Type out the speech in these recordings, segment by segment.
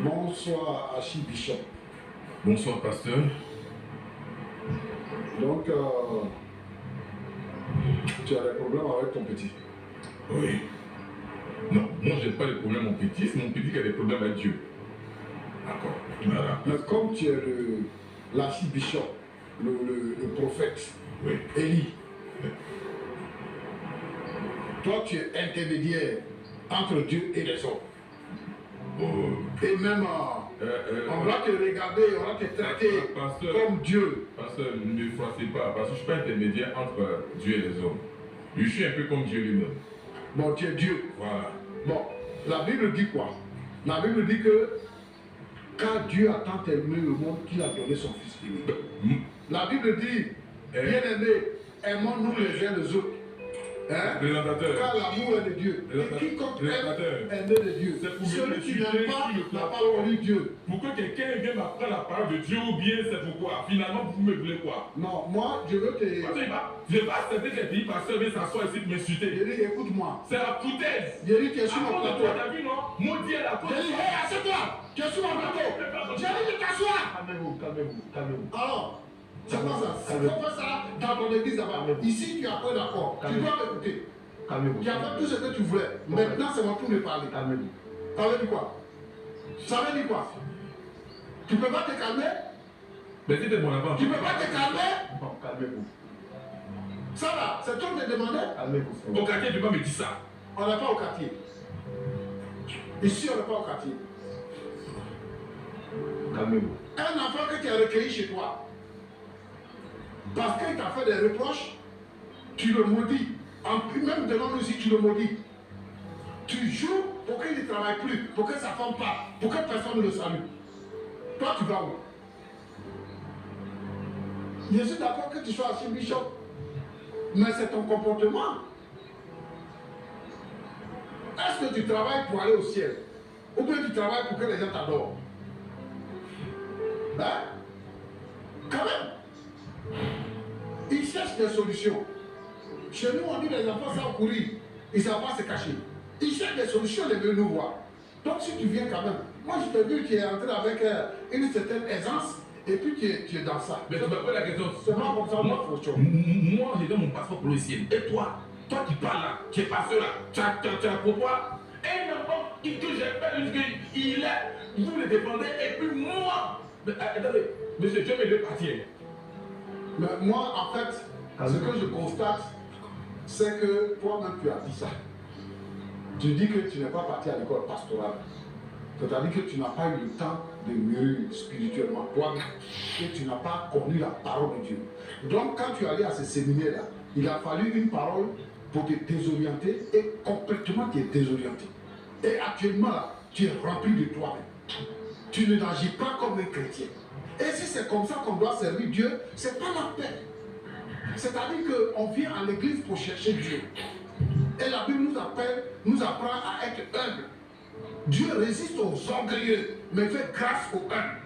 Bonsoir, Archibishop. Bonsoir, pasteur. Donc, tu as des problèmes avec ton petit? Oui. Non, moi, je n'ai pas de problème avec mon petit, c'est mon petit qui a des problèmes avec Dieu. D'accord. Voilà. Mais comme tu es l'archibishop, le prophète, oui. Élie, Oui. toi, tu es intermédiaire entre Dieu et les hommes. Oh. Et même, on va te regarder, on va te traiter pasteur, comme Dieu. Pasteur, ne me froissez pas, parce que je ne suis pas intermédiaire entre Dieu et les hommes. Je suis un peu comme Dieu lui-même. Bon, tu es Dieu. Voilà. Bon, la Bible dit quoi? La Bible dit que quand Dieu a tant aimé le monde qu'il a donné son Fils unique. La Bible dit, bien-aimés, aimons-nous les uns les autres. Hein? Car l'amour est de Dieu. Et quiconque aime est né de Dieu. Celui qui n'aime pas n'a pas connu Dieu. Pour que quelqu'un vienne m'apprendre la parole de Dieu, ou bien c'est pourquoi? Finalement, vous me voulez quoi? Non, moi, je veux te... Je ne vais pas accepter que tes pasteur vienne s'asseoir ici et m'insulter. Je dis, écoute-moi. C'est la foutaise. Je dis, tu es sur mon plateau. Tu as vu, non? Maudit est la cause. Je dis, hé, assieds-toi. Tu es sur mon plateau. Je dis de t'asseoir. Calmez-vous, calmez-vous, calmez-vous. Alors, c'est pas ça. C'est pas ça dans ton église là-bas. Ici, tu as pas d'accord. Tu dois m'écouter. Calmez-vous. Tu as fait tout ce que tu voulais. Maintenant, c'est mon tour de parler. Calmez-vous. Ça veut dire quoi? Ça veut dire quoi? Tu peux pas te calmer? Mais c'était mon avant. Tu peux pas te calmer? Non, calmez-vous. Ça va, c'est toi qui me demandais? Calmez-vous. Au quartier, tu peux pas me dire ça. On n'est pas au quartier. Ici, on n'est pas au quartier. Calmez-vous. Un enfant que tu as recueilli chez toi, parce qu'il t'a fait des reproches, tu le maudis. Même devant nous ici, tu le maudis. Tu joues pour qu'il ne travaille plus, pour que sa femme parte, pour que personne ne le salue. Toi, tu vas où? Je suis d'accord que tu sois archibishop, mais c'est ton comportement. Est-ce que tu travailles pour aller au ciel? Ou bien tu travailles pour que les gens t'adorent? Hein? Quand même. Ils cherchent des solutions. Chez nous, on dit les enfants savent courir. Ils ne savent pas se cacher. Ils cherchent des solutions, les veulent nous voir. Donc si tu viens quand même, moi je t'ai vu, tu es entré avec une certaine aisance, et puis tu es dans ça. Mais tu m'as pas la question. C'est pas comme ça, moi, moi, j'ai donné mon passeport pour le ciel. Et toi qui parles là, tu es passé là, tu as pourquoi? Un enfant que j'ai fait, il est, vous le défendez, et puis moi, attendez, monsieur, Dieu me deux parties. Mais moi, en fait, ce que je constate, c'est que toi-même tu as dit ça. Tu dis que tu n'es pas parti à l'école pastorale. C'est-à-dire que tu n'as pas eu le temps de mûrir spirituellement toi-même. Et tu n'as pas connu la parole de Dieu. Donc quand tu es allé à ce séminaire-là, il a fallu une parole pour te désorienter et complètement tu es désorienté. Et actuellement là, tu es rempli de toi-même. Tu ne n'agis pas comme un chrétien. Et si c'est comme ça qu'on doit servir Dieu, c'est pas la peine. C'est-à-dire qu'on vient à l'église pour chercher Dieu. Et la Bible nous apprend à être humble. Dieu résiste aux orgueilleux, mais fait grâce aux humbles.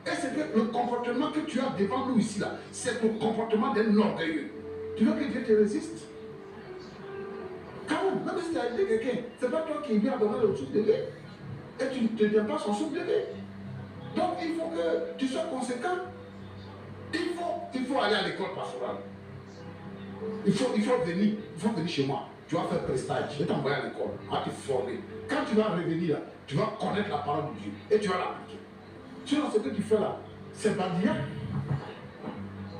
Et c'est que le comportement que tu as devant nous ici, là, c'est le comportement d'un orgueilleux. Tu veux que Dieu te résiste? Quand même si tu as aidé quelqu'un, c'est pas toi qui viens donner le souffle de vie. Et tu ne te donnes pas son souffle de vie. Donc il faut que tu sois conséquent. Il faut aller à l'école pastorale. Il faut venir chez moi. Tu vas faire prestage. Je vais t'envoyer à l'école. On va te former. Quand tu vas revenir là, tu vas connaître la parole de Dieu. Et tu vas l'appliquer. Sinon, ce que tu fais là, c'est badillant.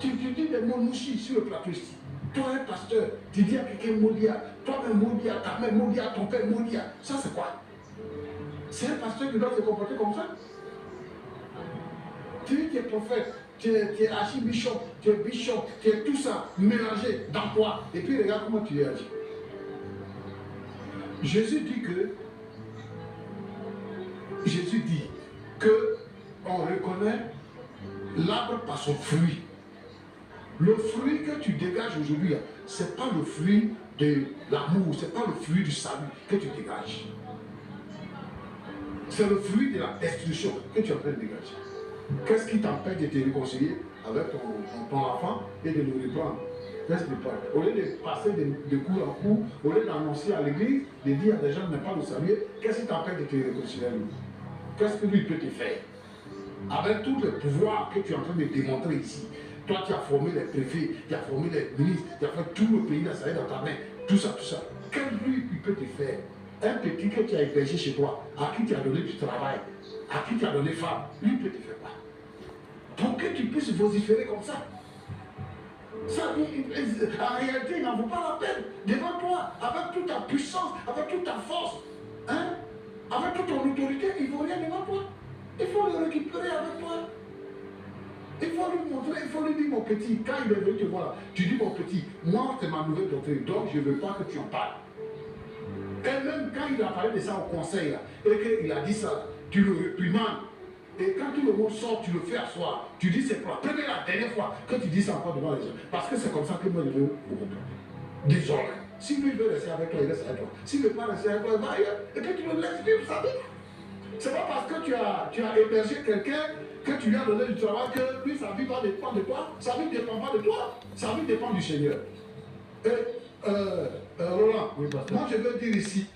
Tu dis des mots mouchis sur le plateau ici. Toi, un pasteur, tu dis à quelqu'un Modia. Toi-même Modia, ta mère Modia, ton père Modia. Ça, c'est quoi? C'est un pasteur qui doit se comporter comme ça. Tu dis que tu es prophète. Tu es archibishop, tu es bishop, tu es tout ça mélangé dans toi. Et puis regarde comment tu réagis. Jésus dit que on reconnaît l'arbre par son fruit. Le fruit que tu dégages aujourd'hui, ce n'est pas le fruit de l'amour, ce n'est pas le fruit du salut que tu dégages. C'est le fruit de la destruction que tu es en train de dégager. Qu'est-ce qui t'empêche de te réconcilier avec ton enfant et de le reprendre? Qu'est-ce qui te passe? Au lieu de passer de cours en cours, au lieu d'annoncer à l'église, de dire à des gens ne pas le saluer, qu'est-ce qui t'empêche de te réconcilier avec lui? qu'est-ce que lui peut te faire? Avec tous les pouvoirs que tu es en train de démontrer ici, toi tu as formé les préfets, tu as formé les ministres, tu as fait tout le pays ça dans ta main, tout ça. Quel lui il peut te faire? Un petit que tu as hébergé chez toi, à qui tu as donné du travail, à qui tu as donné femme, lui peut te faire quoi? Pour que tu puisses vociférer comme ça. Ça, en réalité, il n'en vaut pas la peine. Devant toi, avec toute ta puissance, avec toute ta force, hein, avec toute ton autorité, il ne vaut rien devant toi. Il faut le récupérer avec toi. Il faut lui montrer, il faut lui dire, mon petit, quand il est venu te voir, tu dis, mon petit, moi, c'est ma nouvelle doctrine, donc je ne veux pas que tu en parles. Et même quand il a parlé de ça au conseil, là, et qu'il a dit ça, tu le réprimandes. Et quand tout le monde sort, tu le fais asseoir. Tu dis, c'est pour la première et la dernière fois que tu dis ça encore devant les gens. Parce que c'est comme ça que moi, je veux vous comprendre. Désolé. Si lui veut rester avec toi, il reste avec toi. S'il ne veut pas rester avec toi, il va ailleurs. Et puis tu le laisses vivre sa vie. C'est pas parce que tu as hébergé quelqu'un que tu lui as donné du travail que lui, sa vie va dépendre de toi. Sa vie ne dépend pas de toi. Sa vie dépend du Seigneur. Et Roland, Oui, moi je veux dire ici,